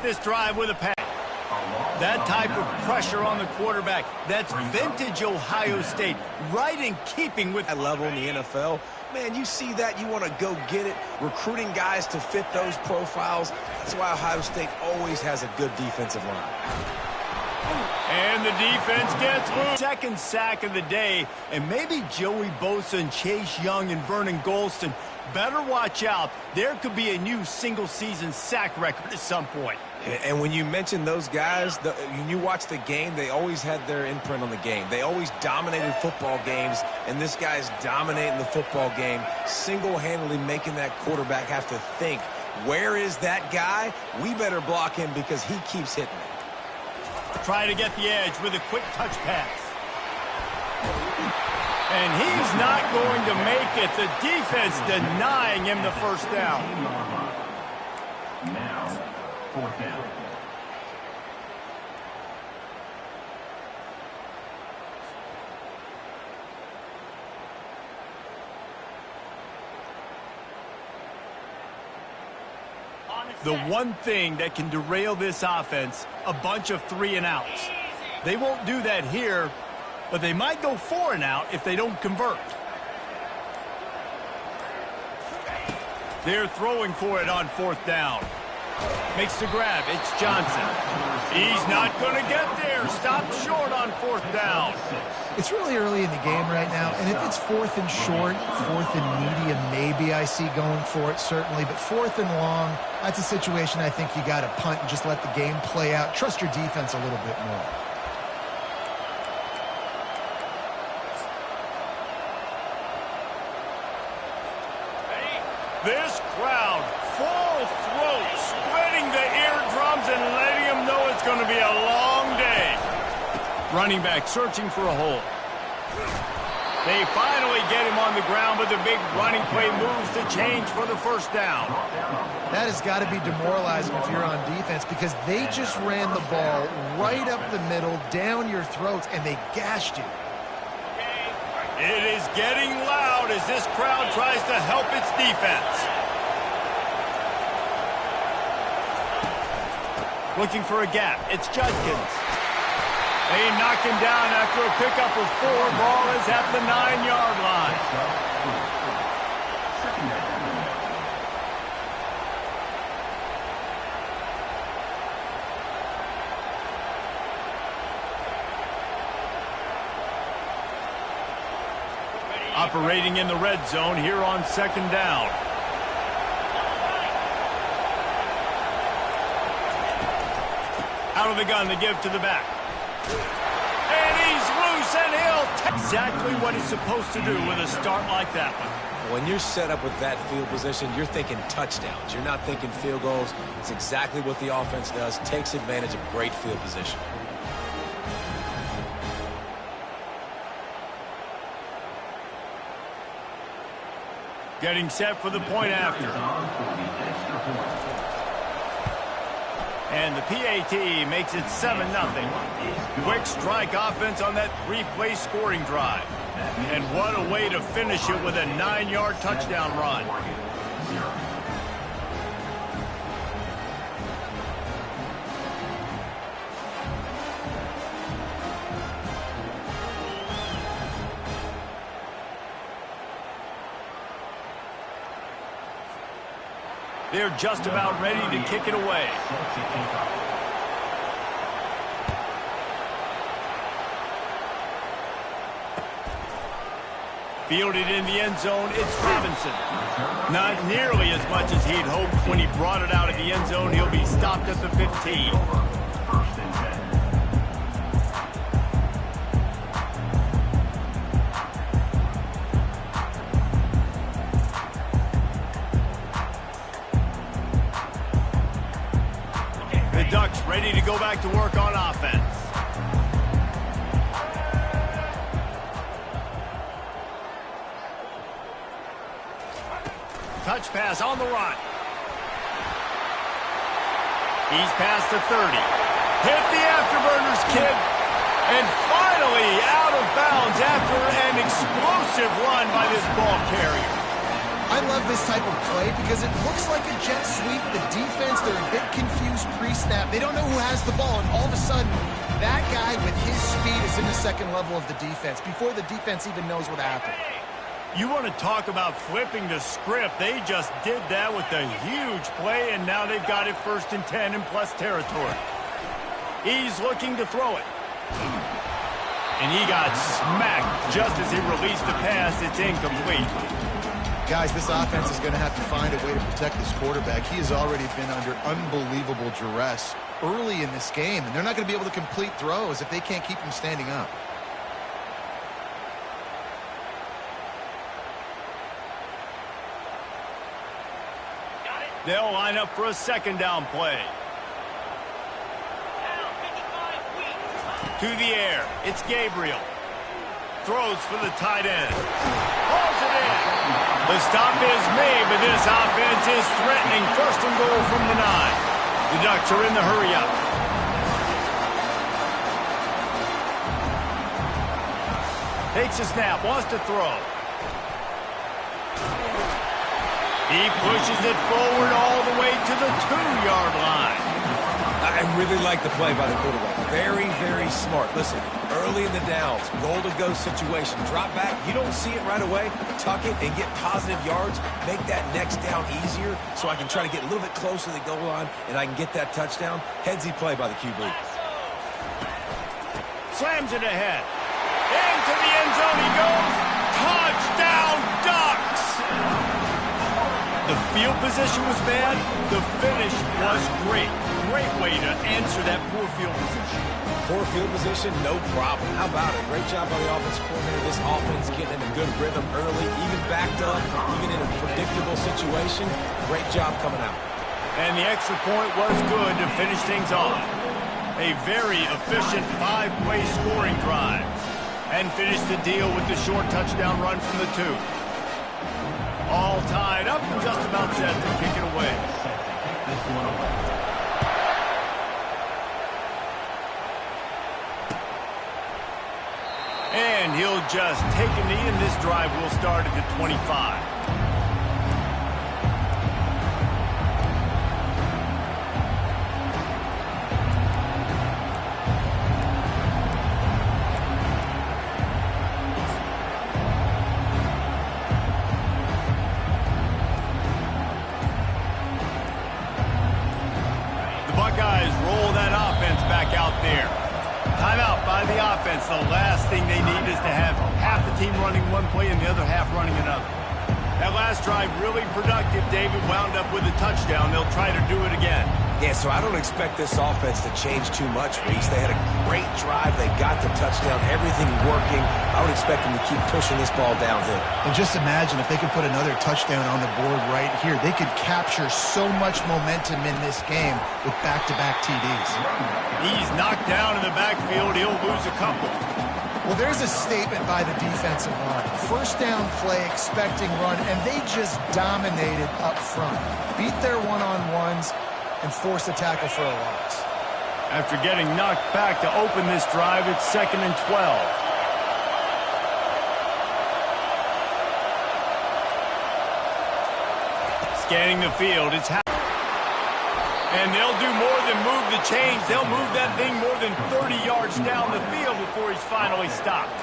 This drive with a pass. That type of pressure on the quarterback, that's vintage Ohio State, right in keeping with that level in the NFL. Man, you see that, you want to go get it, recruiting guys to fit those profiles. That's why Ohio State always has a good defensive line. And the defense gets moved. Second sack of the day, and maybe Joey Bosa and Chase Young and Vernon Golston better watch out. There could be a new single-season sack record at some point. And when you mention those guys, when you watch the game, they always had their imprint on the game. They always dominated football games, and this guy's dominating the football game, single-handedly making that quarterback have to think, where is that guy? We better block him because he keeps hitting it. Trying to get the edge with a quick touch pass. And he's not going to make it. The defense denying him the first down. Now, fourth down. The one thing that can derail this offense, a bunch of 3-and-outs. They won't do that here, but they might go 4-and-out if they don't convert. They're throwing for it on fourth down. Makes the grab. It's Johnson. He's not going to get there. Stopped short on fourth down. It's really early in the game right now, and if it's fourth and short, fourth and medium, maybe I see going for it, certainly. But fourth and long, that's a situation I think you got to punt and just let the game play out. Trust your defense a little bit more. This crowd, full throat, spreading the eardrums and letting them know it's going to be a long day. Running back searching for a hole. They finally get him on the ground, but the big running play moves to change for the first down. That has got to be demoralizing if you're on defense because they just ran the ball right up the middle, down your throats, and they gashed you. It is getting loud as this crowd tries to help its defense. Looking for a gap. It's Judkins. They knock him down after a pickup of 4. Ball is at the 9-yard line. Operating in the red zone here on second down. Out of the gun to give to the back. And he's loose, and he'll take exactly what he's supposed to do with a start like that one. When you're set up with that field position, you're thinking touchdowns. You're not thinking field goals. It's exactly what the offense does, takes advantage of great field position. Getting set for the point after. And the PAT makes it 7-0. Quick strike offense on that 3-play scoring drive. And what a way to finish it with a 9-yard touchdown run. They're just about ready to kick it away. Fielded in the end zone, it's Robinson. Not nearly as much as he'd hoped when he brought it out of the end zone. He'll be stopped at the 15. Ducks ready to go back to work on offense. Touch pass on the run. He's past the 30. Hit the afterburners, kid. And finally out of bounds after an explosive run by this ball carrier. I love this type of play because it looks like a jet sweep. The defense, they're a bit confused pre-snap. They don't know who has the ball, and all of a sudden, that guy with his speed is in the second level of the defense before the defense even knows what happened. You want to talk about flipping the script. They just did that with a huge play, and now they've got it 1st and 10 in plus territory. He's looking to throw it. And he got smacked just as he released the pass. It's incomplete. Guys, this offense is going to have to find a way to protect this quarterback. He has already been under unbelievable duress early in this game, and they're not going to be able to complete throws if they can't keep him standing up. They'll line up for a 2nd down play. To the air. It's Gabriel. Throws for the tight end. Hauls it in. The stop is made, but this offense is threatening. 1st and goal from the 9. The Ducks are in the hurry-up. Takes a snap. Wants to throw. He pushes it forward all the way to the 2-yard line. I really like the play by the quarterback. Very, very smart. Listen, early in the downs, goal-to-go situation, drop back. You don't see it right away. Tuck it and get positive yards. Make that next down easier so I can try to get a little bit closer to the goal line and I can get that touchdown. Headsy play by the QB. Slams it ahead. Into the end zone he goes. Touchdown, Ducks! The field position was bad. The finish was great. Great way to answer that poor field position. Poor field position, no problem. How about it? Great job by the offensive coordinator. This offense getting in a good rhythm early, even backed up, even in a predictable situation. Great job coming out. And the extra point was good to finish things off. A very efficient 5-play scoring drive. And finish the deal with the short touchdown run from the 2. All tied up and just about set to kick it away. And he'll just take a knee, and this drive will start at the 25. Buckeyes roll that offense back out there. Timeout by the offense. The last thing they need is to have half the team running one play and the other half running another. That last drive really productive. David wound up with a touchdown. They'll try to do it again. Yeah, so I don't expect this offense to change too much, Reese. They had a great drive. They got the touchdown. Everything working. I would expect them to keep pushing this ball downhill. And just imagine if they could put another touchdown on the board right here. They could capture so much momentum in this game with back-to-back TDs. He's knocked down in the backfield. He'll lose a couple. Well, there's a statement by the defensive line. 1st down play, expecting run, and they just dominated up front. Beat their one-on-ones and force a tackle for a loss. After getting knocked back to open this drive, it's 2nd and 12. Scanning the field, it's and they'll do more than move the chains. They'll move that thing more than 30 yards down the field before he's finally stopped.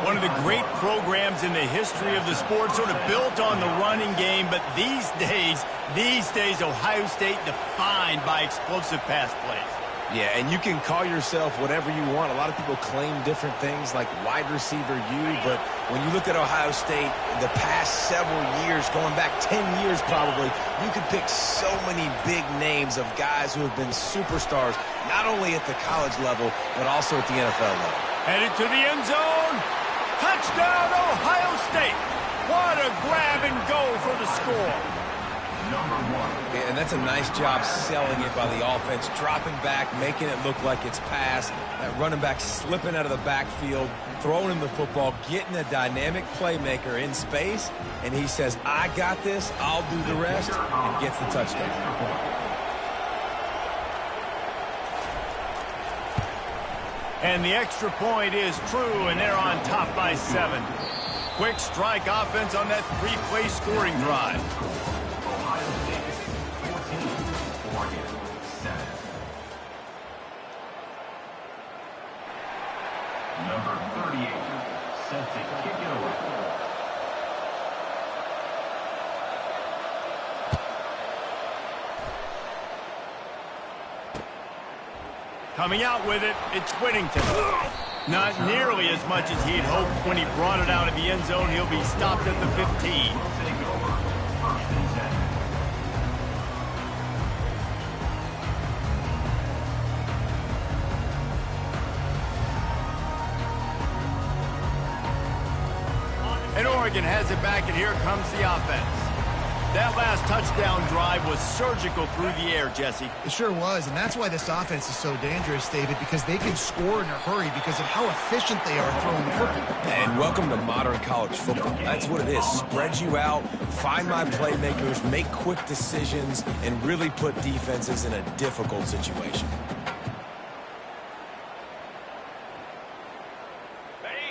One of the great programs in the history of the sport, sort of built on the running game, but these days, Ohio State defined by explosive pass plays. Yeah, and you can call yourself whatever you want. A lot of people claim different things like wide receiver U, but when you look at Ohio State, the past several years, going back 10 years probably, you could pick so many big names of guys who have been superstars, not only at the college level, but also at the NFL level. Headed to the end zone. Touchdown, Ohio State. What a grab and go for the score. Yeah, and that's a nice job selling it by the offense, dropping back, making it look like it's pass. That running back slipping out of the backfield, throwing him the football, getting a dynamic playmaker in space, and he says, I got this, I'll do the rest, and gets the touchdown. And the extra point is true, and they're on top by 7. Quick strike offense on that three-play scoring drive. Ohio State 14, Oregon 7. Number 38, set to kick it away. Coming out with it, it's Whittington. Not nearly as much as he'd hoped when he brought it out of the end zone. He'll be stopped at the 15. Take over, 1st and 10. And Oregon has it back, and here comes the offense. That last touchdown drive was surgical through the air, Jesse. It sure was, and that's why this offense is so dangerous, David, because they can score in a hurry because of how efficient they are throwing the football. And welcome to modern college football. That's what it is. Spread you out, find my playmakers, make quick decisions, and really put defenses in a difficult situation.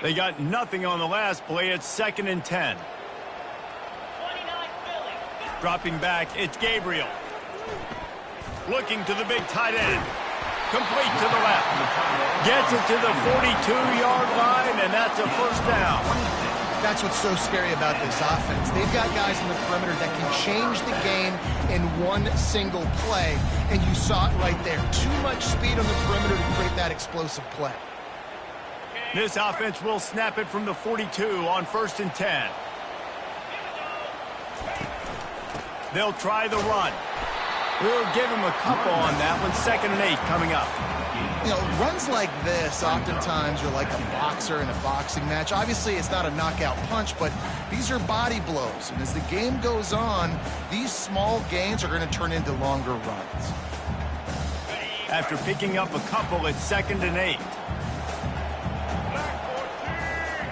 They got nothing on the last play. It's 2nd and 10. Dropping back, it's Gabriel. Looking to the big tight end. Complete to the left. Gets it to the 42-yard line, and that's a 1st down. That's what's so scary about this offense. They've got guys in the perimeter that can change the game in one single play, and you saw it right there. Too much speed on the perimeter to create that explosive play. This offense will snap it from the 42 on 1st and 10. They'll try the run. We'll give him a couple on that one. 2nd and 8 coming up. You know, runs like this, oftentimes you're like a boxer in a boxing match. Obviously, it's not a knockout punch, but these are body blows. And as the game goes on, these small gains are going to turn into longer runs. After picking up a couple, it's 2nd and 8.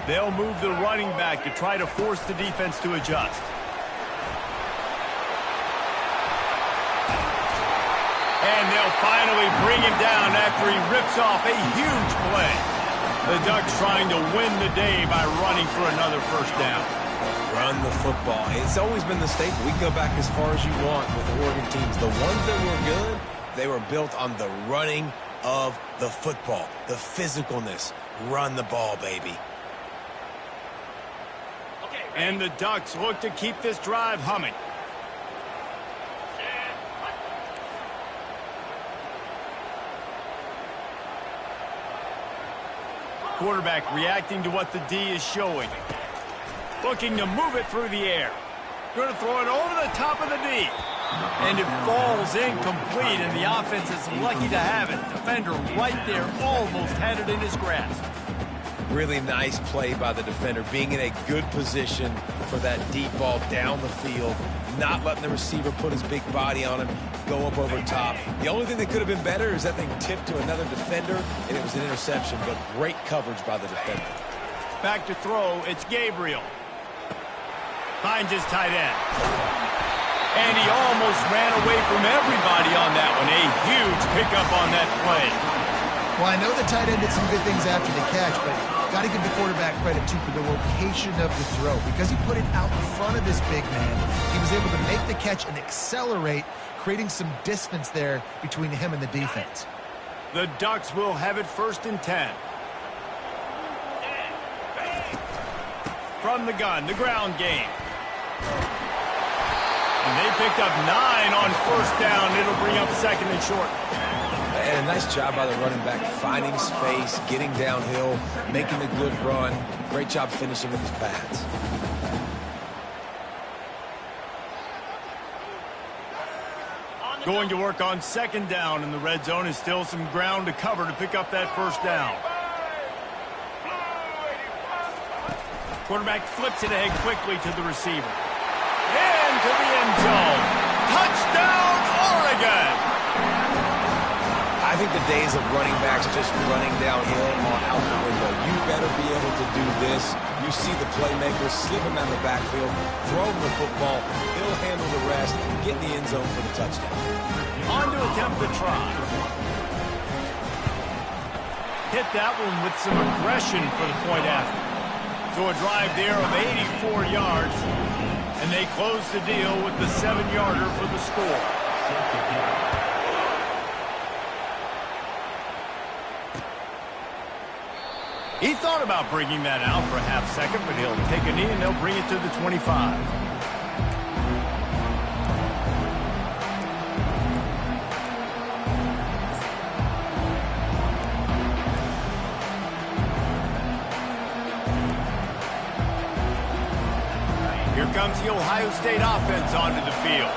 They'll move the running back to try to force the defense to adjust. And they'll finally bring him down after he rips off a huge play. The Ducks trying to win the day by running for another 1st down. Run the football. It's always been the staple. We can go back as far as you want with the Oregon teams. The ones that were good, they were built on the running of the football, the physicalness. Run the ball, baby. And the Ducks look to keep this drive humming. Quarterback reacting to what the D is showing. Looking to move it through the air. Going to throw it over the top of the D. And it falls incomplete, and the offense is lucky to have it. Defender right there almost had it in his grasp. Really nice play by the defender, being in a good position for that deep ball down the field, not letting the receiver put his big body on him, go up over top. The only thing that could have been better is that thing tipped to another defender, and it was an interception, but great coverage by the defender. Back to throw, it's Gabriel. Finds his tight end. And he almost ran away from everybody on that one. A huge pickup on that play. Well, I know the tight end did some good things after the catch, but got to give the quarterback credit, too, for the location of the throw. Because he put it out in front of this big man, he was able to make the catch and accelerate, creating some distance there between him and the defense. The Ducks will have it 1st and 10. From the gun, the ground game. And they picked up 9 on 1st down. It'll bring up 2nd and short. And a nice job by the running back, finding space, getting downhill, making a good run. Great job finishing with his pads. Going to work on 2nd down in the red zone. Is still some ground to cover to pick up that 1st down. Quarterback flips it ahead quickly to the receiver. Into the end zone. Touchdown, Oregon! I think the days of running backs just running downhill are out the window. You better be able to do this. You see the playmakers slip him out of the backfield, throw him the football, he'll handle the rest, get in the end zone for the touchdown. On to attempt the try. Hit that one with some aggression for the point after. So a drive there of 84 yards, and they close the deal with the 7-yarder for the score. He thought about bringing that out for a half second, but he'll take a knee and they'll bring it to the 25. Here comes the Ohio State offense onto the field.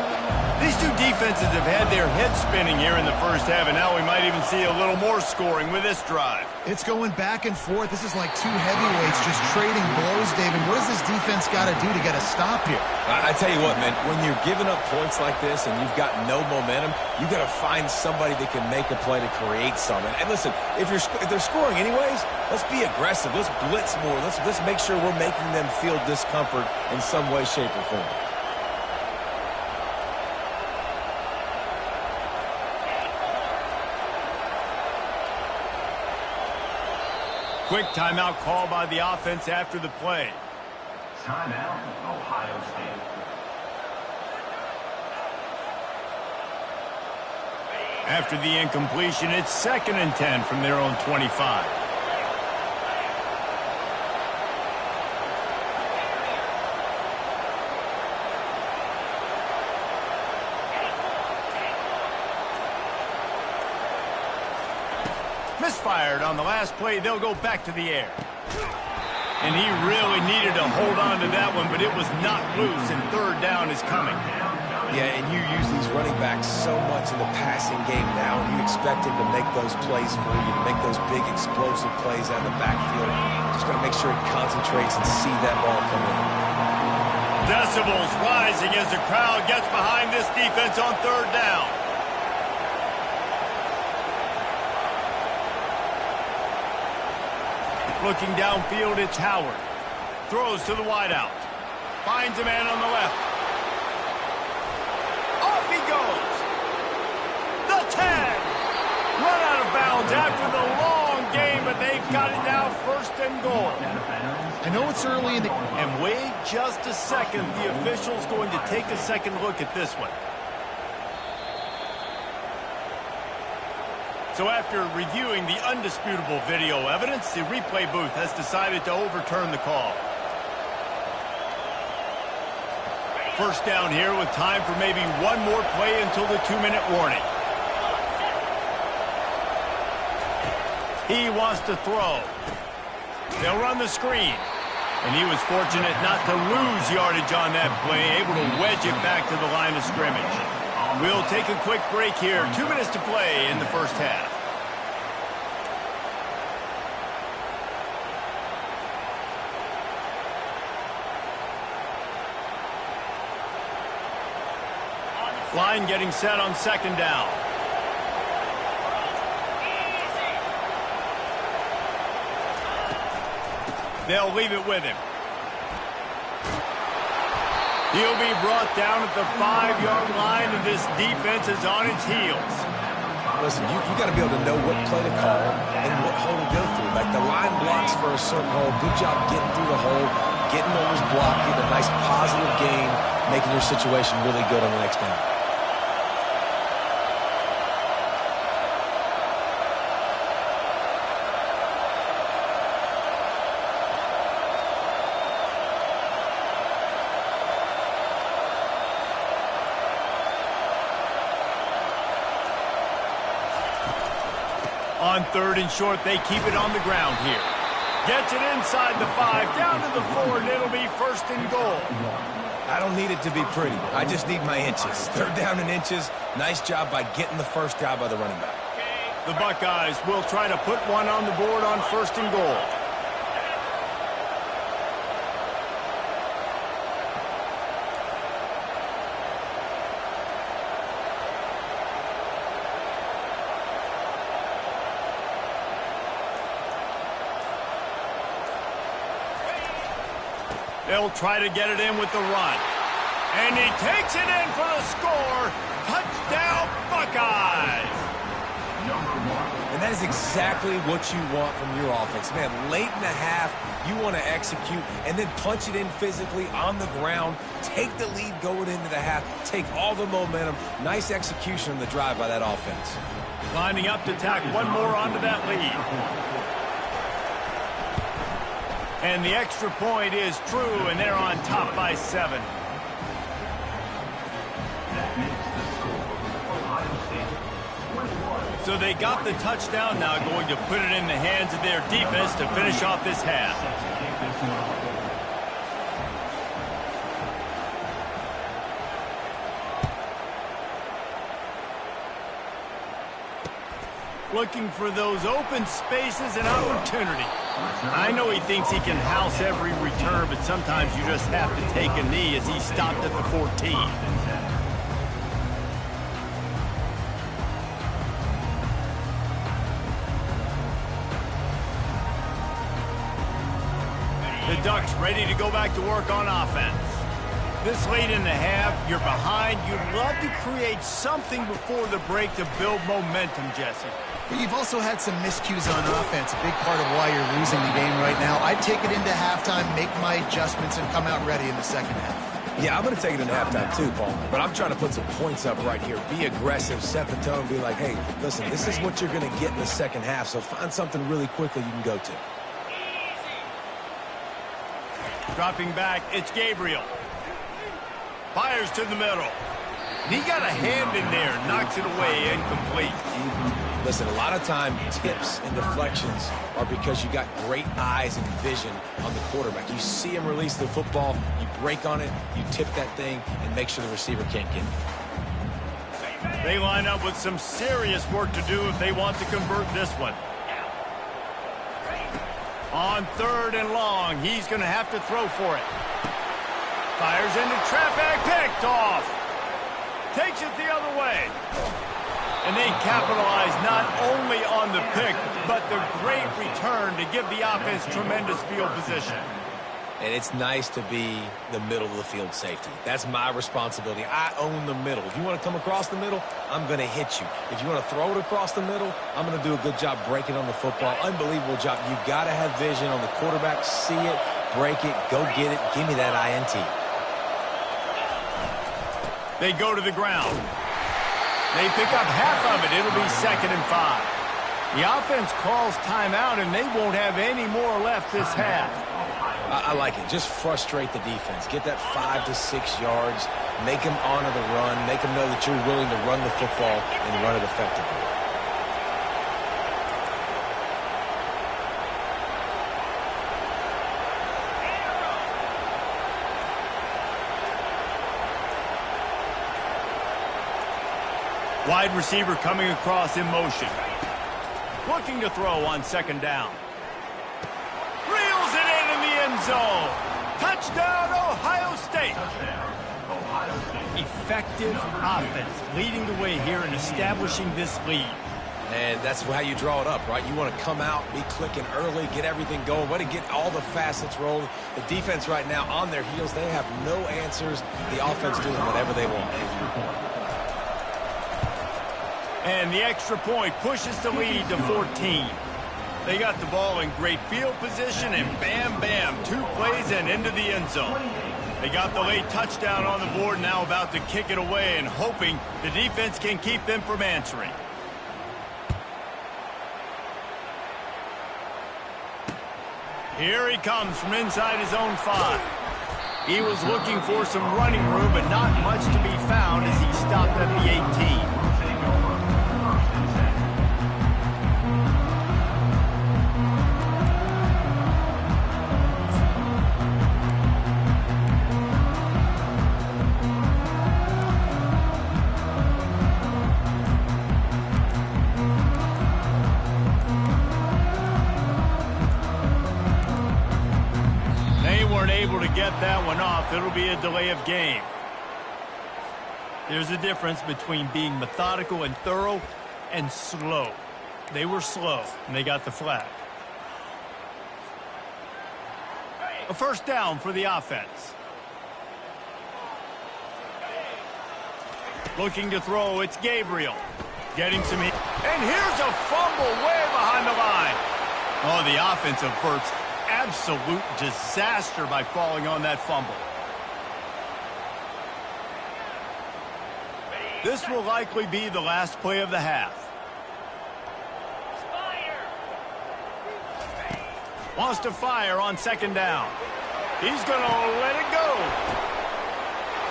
These two defenses have had their heads spinning here in the first half, and now we might even see a little more scoring with this drive. It's going back and forth. This is like two heavyweights just trading blows, David. What does this defense got to do to get a stop here? I tell you what, man, when you're giving up points like this and you've got no momentum, you got to find somebody that can make a play to create something. And listen, if they're scoring anyways, let's be aggressive. Let's blitz more. Let's make sure we're making them feel discomfort in some way, shape, or form. Quick timeout call by the offense after the play. Timeout, Ohio State. After the incompletion, it's 2nd and 10 from their own 25. Misfired on the last play. They'll go back to the air. And he really needed to hold on to that one, but it was not loose, and 3rd down is coming. Yeah, and you use these running backs so much in the passing game now, and you expect him to make those plays for you, to make those big explosive plays out of the backfield. Just got to make sure he concentrates and see that ball come in. Decibels rising as the crowd gets behind this defense on 3rd down. Looking downfield, it's Howard. Throws to the wideout. Finds a man on the left. Off he goes. The 10. Run out of bounds after the long game, but they've got it now 1st and goal. I know it's early in the... And wait just a second. The official's going to take a second look at this one. So after reviewing the undisputable video evidence, the replay booth has decided to overturn the call. 1st down here with time for maybe one more play until the 2-minute warning. He wants to throw. They'll run the screen. And he was fortunate not to lose yardage on that play, able to wedge it back to the line of scrimmage. We'll take a quick break here. 2 minutes to play in the first half. Line getting set on 2nd down. They'll leave it with him. He'll be brought down at the 5-yard line, and this defense is on its heels. Listen, you got to be able to know what play to call and what hole to go through. Like the line blocks for a certain hole. Good job getting through the hole, getting what was blocked, getting a nice positive gain, making your situation really good on the next down. On 3rd and short, they keep it on the ground here. Gets it inside the 5, down to the 4, and it'll be 1st and goal. I don't need it to be pretty. I just need my inches. 3rd down in inches. Nice job by getting the first down by the running back. The Buckeyes will try to put one on the board on 1st and goal. They'll try to get it in with the run. And he takes it in for the score. Touchdown, Buckeyes. And that is exactly what you want from your offense. Man, late in the half, you want to execute and then punch it in physically on the ground, take the lead going into the half, take all the momentum. Nice execution on the drive by that offense. Lining up to tack one more onto that lead. And the extra point is true, and they're on top by 7. So they got the touchdown, now going to put it in the hands of their defense to finish off this half. Looking for those open spaces and opportunity. I know he thinks he can house every return, but sometimes you just have to take a knee as he stopped at the 14. The Ducks ready to go back to work on offense. This late in the half, you're behind. You'd love to create something before the break to build momentum, Jesse. But you've also had some miscues on offense, a big part of why you're losing the game right now. I'd take it into halftime, make my adjustments, and come out ready in the second half. Yeah, I'm going to take it into halftime too, Paul. But I'm trying to put some points up right here. Be aggressive, set the tone, be like, hey, listen, this is what you're going to get in the second half, so find something really quickly you can go to. Dropping back, it's Gabriel. Fires to the middle. And he got a hand in there, knocks it away, incomplete. Listen, a lot of time, tips and deflections are because you got great eyes and vision on the quarterback. You see him release the football, you break on it, you tip that thing, and make sure the receiver can't get it. They line up with some serious work to do if they want to convert this one. On 3rd and long, he's going to have to throw for it. Fires into traffic, picked off. Takes it the other way. And they capitalize not only on the pick, but the great return to give the offense tremendous field position. And it's nice to be the middle of the field safety. That's my responsibility. I own the middle. If you want to come across the middle, I'm going to hit you. If you want to throw it across the middle, I'm going to do a good job breaking on the football. Unbelievable job. You've got to have vision on the quarterback. See it, break it, go get it. Give me that INT. They go to the ground. They pick up half of it. It'll be 2nd and 5. The offense calls timeout, and they won't have any more left this half. I like it. Just frustrate the defense. Get that 5 to 6 yards. Make them honor the run. Make them know that you're willing to run the football and run it effectively. Wide receiver coming across in motion. Looking to throw on 2nd down. Reels it in the end zone. Touchdown, Ohio State. Effective offense leading the way here and establishing this lead. And that's how you draw it up, right? You want to come out, be clicking early, get everything going, want to get all the facets rolling. The defense right now on their heels, they have no answers. The offense doing whatever they want. And the extra point pushes the lead to 14. They got the ball in great field position, and bam, bam, 2 plays and into the end zone. They got the late touchdown on the board, now about to kick it away and hoping the defense can keep them from answering. Here he comes from inside his own 5. He was looking for some running room, but not much to be found as he stopped at the 18. Able to get that one off. It'll be a delay of game. There's a difference between being methodical and thorough and slow. They were slow, and they got the flag. A 1st down for the offense. Looking to throw, it's Gabriel. Getting some heat. And here's a fumble way behind the line. Oh, the offense averts absolute disaster by falling on that fumble. This will likely be the last play of the half. Wants to fire on second down. He's going to let it go.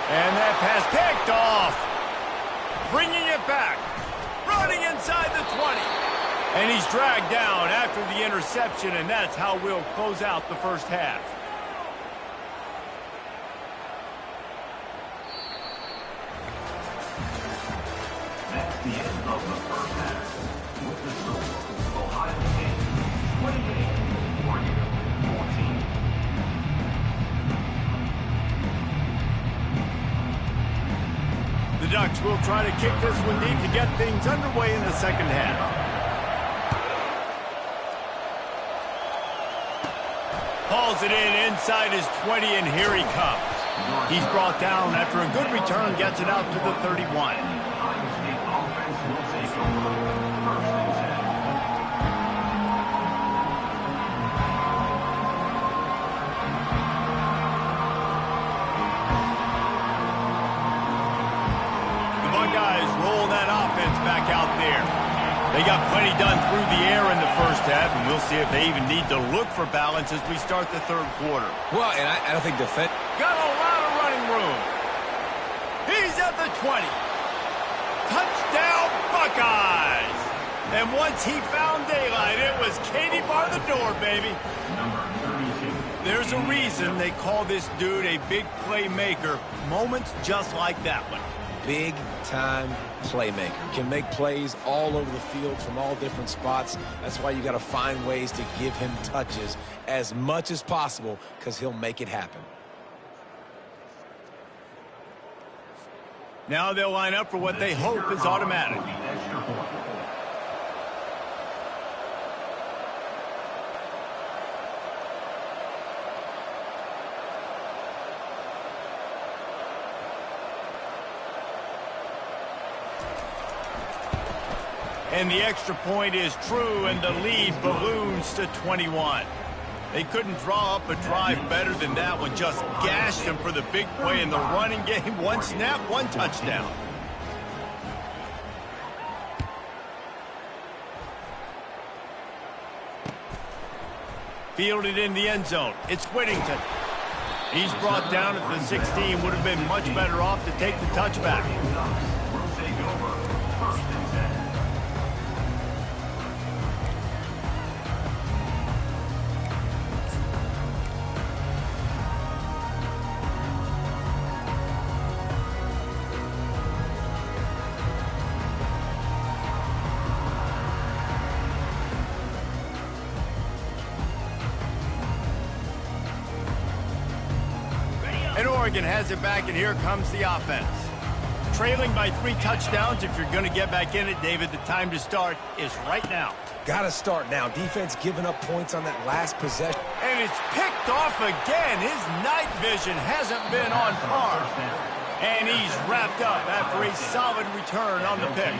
And that pass picked off. Bringing it back. Running inside the 20. And he's dragged down after the interception, and that's how we'll close out the first half. That's the end of the first half. With the score, Ohio State 28, Oregon 14. The Ducks will try to kick this one deep to get things underway in the second half. Hauls it in inside his 20, and here he comes. He's brought down after a good return, gets it out to the 31. Ohio State offense will take over. First and 10. The Buckeyes roll that offense back out there. They got plenty done through the air in the first half, and we'll see if they even need to look for balance as we start the third quarter. Well, and I don't think defense. Got a lot of running room. He's at the 20. Touchdown, Buckeyes! And once he found daylight, it was Katie bar the door, baby. Number 32. There's a reason they call this dude a big playmaker. Moments just like that one. Big-time playmaker. Can make plays all over the field from all different spots. That's why you got to find ways to give him touches as much as possible, because he'll make it happen. Now they'll line up for what they hope is automatic. The extra point. And the extra point is true, and the lead balloons to 21. They couldn't draw up a drive better than that one. Just gashed them for the big play in the running game. One snap, one touchdown. Fielded in the end zone. It's Whittington. He's brought down at the 16. Would have been much better off to take the touchback. Will take over. First and 10. And Oregon has it back, and here comes the offense. Trailing by 3 touchdowns. If you're going to get back in it, David, the time to start is right now. Got to start now. Defense giving up points on that last possession. And it's picked off again. His night vision hasn't been on par. And he's wrapped up after a solid return on the pick.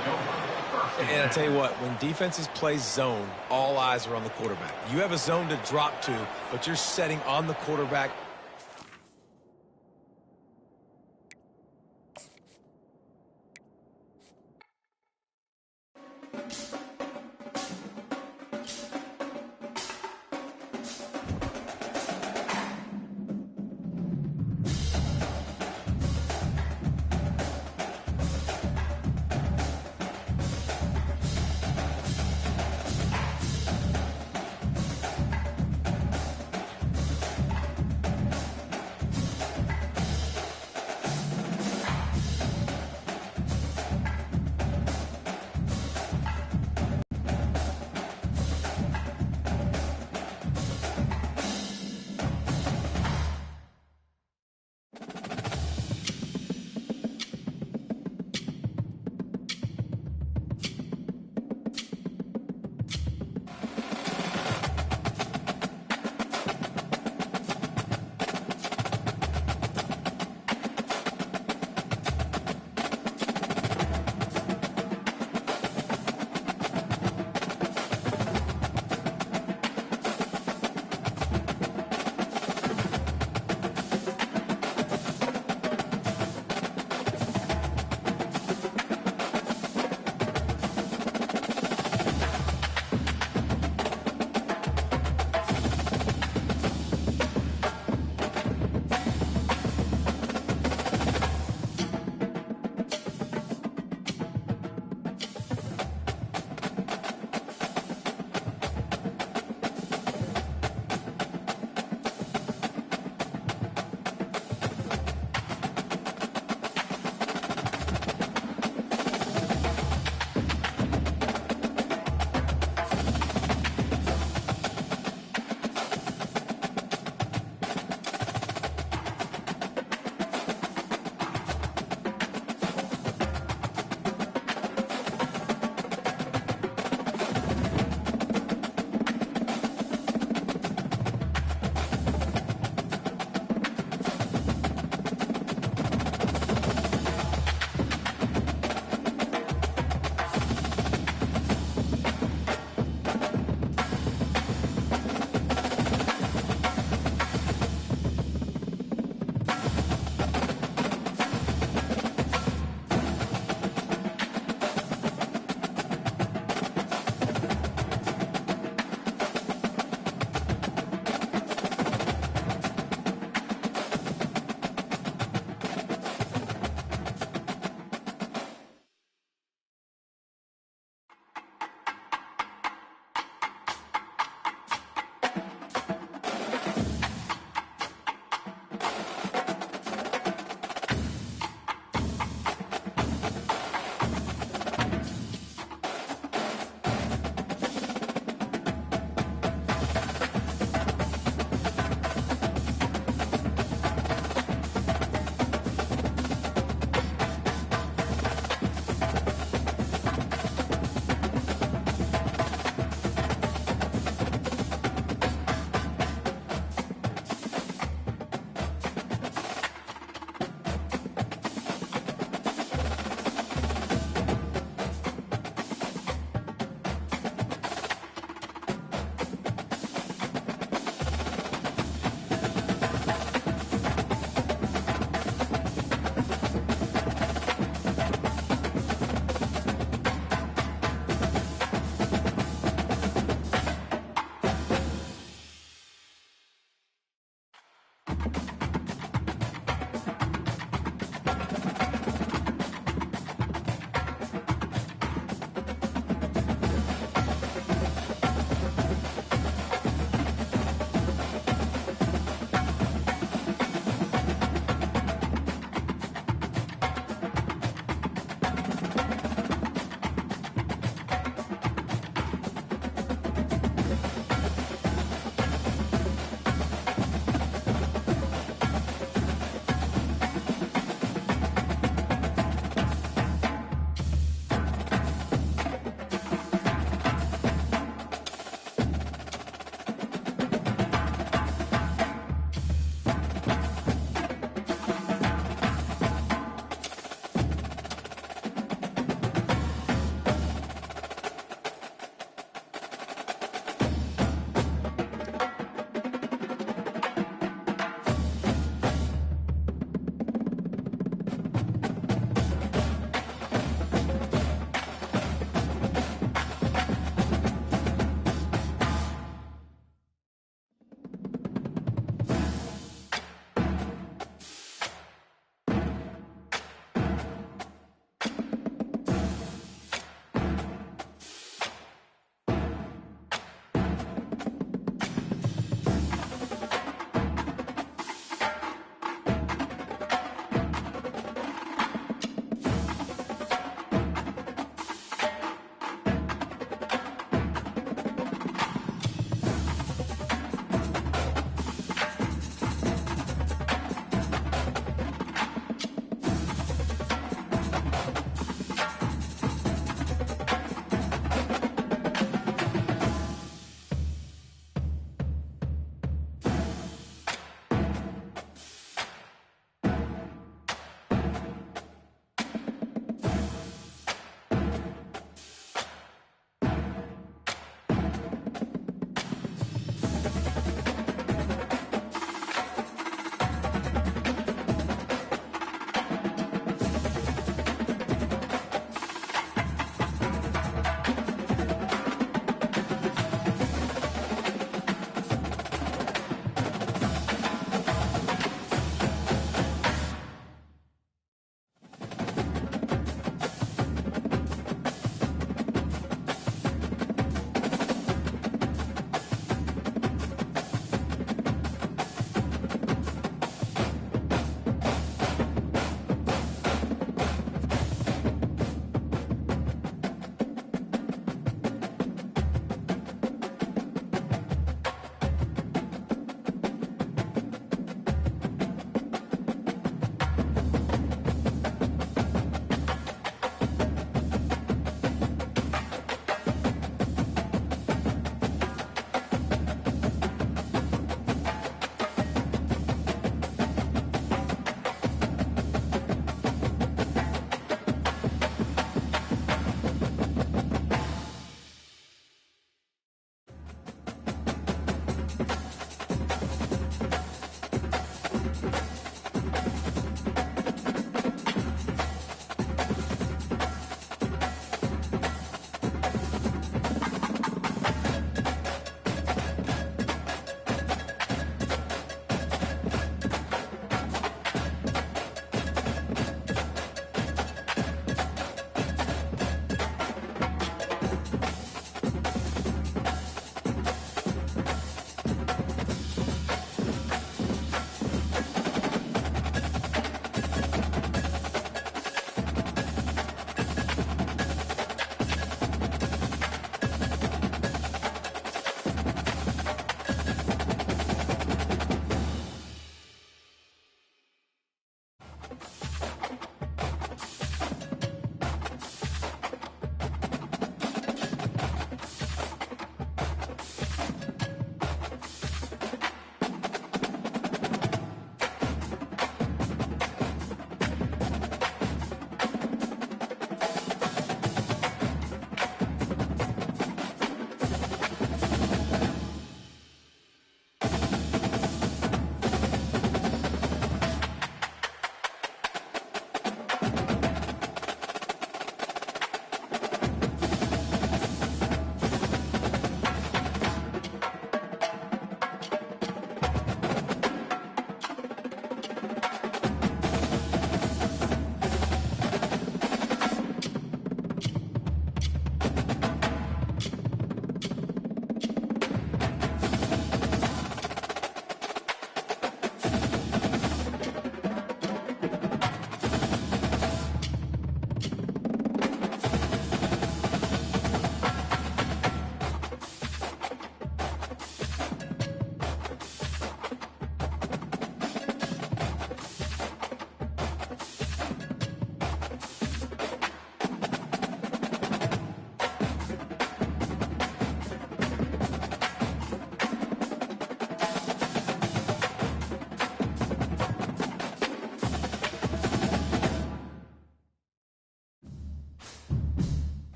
And I tell you what, when defenses play zone, all eyes are on the quarterback. You have a zone to drop to, but you're setting on the quarterback.